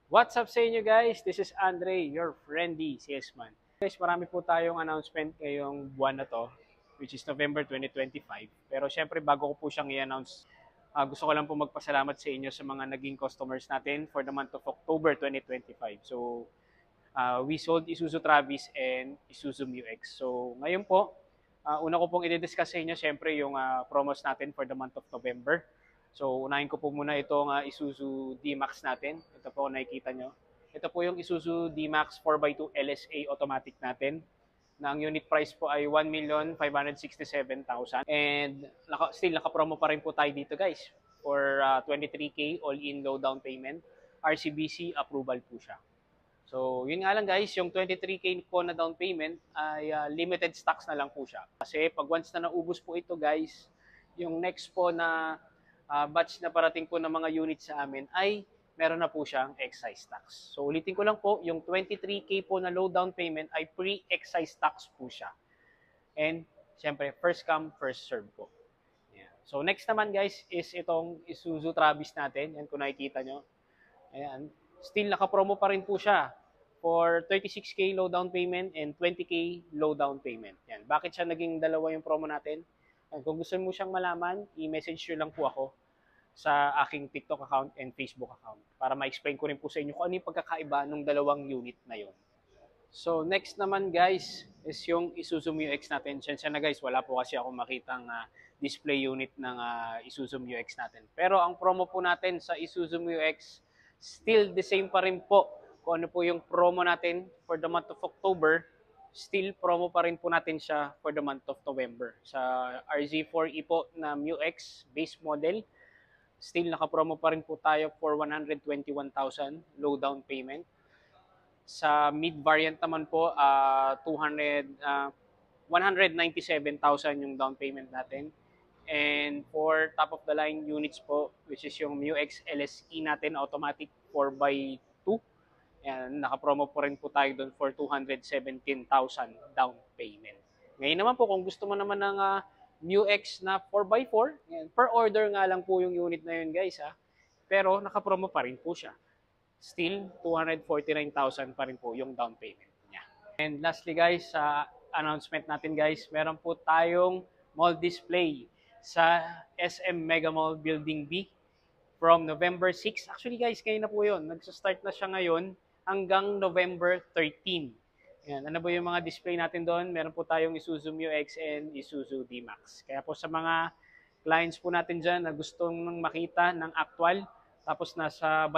What's up sa inyo guys? This is Andre, your friendly salesman. Guys, marami po tayong announcement ngayong buwan na to, which is November 2025. Pero syempre, bago ko po siyang i-announce, gusto ko lang po magpasalamat sa inyo sa mga naging customers natin for the month of October 2025. So, we sold Isuzu Travis and Isuzu MU-X. So, ngayon po, una ko pong i-discuss sa inyo, syempre, yung promos natin for the month of November. So, unahin ko po muna itong Isuzu D-Max natin. Ito po, nakikita nyo. Ito po yung Isuzu D-Max 4x2 LSA automatic natin na ang unit price po ay 1,567,000. And still, naka-promo pa rin po tayo dito guys for 23K all-in low down payment. RCBC approval po siya. So, yun nga lang guys, yung 23K po na down payment ay limited stocks na lang po siya. Kasi pag once na naubos po ito guys, yung next po na batch na parating po ng mga units sa amin ay meron na po siyang excise tax. So ulitin ko lang po, yung 23K po na low down payment ay pre-excise tax po siya. And syempre, first come, first serve po. Ayan. So next naman guys is itong Isuzu Travis natin. Yan kung nakikita nyo. Ayan. Still naka-promo pa rin po siya for 36K low down payment and 20K low down payment. Yan. Bakit siya naging dalawa yung promo natin? Kung gusto mo siyang malaman, i-message nyo lang po ako sa aking TikTok account and Facebook account para ma-explain ko rin po sa inyo kung ano yung pagkakaiba ng dalawang unit na yon. So next naman guys is yung Isuzu MU-X natin. Sensya na guys, wala po kasi ako makitang display unit ng Isuzu MU-X natin. Pero ang promo po natin sa Isuzu MU-X, still the same pa rin po. Kung ano po yung promo natin for the month of October, still promo pa rin po natin siya for the month of November. Sa RZ4E po na MU-X base model, still naka-promo pa rin po tayo for 121,000 low down payment. Sa mid variant naman po, 197,000 yung down payment natin. And for top of the line units po, which is yung MU-X LSE natin, automatic 4x2. Yan, naka-promo po rin po tayo doon for 217,000 down payment. Ngayon naman po, kung gusto mo naman ng MU-X na 4x4, yan, per order nga lang po yung unit na yun guys ha. Pero naka-promo pa rin po siya. Still, 249,000 pa rin po yung down payment niya. And lastly guys, sa announcement natin guys, meron po tayong mall display sa SM Mega Mall Building B from November 6. Actually guys, ngayon na po yun. Nagsa-start na siya ngayon hanggang November 13. Yan, ano ba yung mga display natin doon? Meron po tayong Isuzu MU-X and Isuzu D-Max. Kaya po sa mga clients po natin dyan na gustong makita ng actual, tapos nasa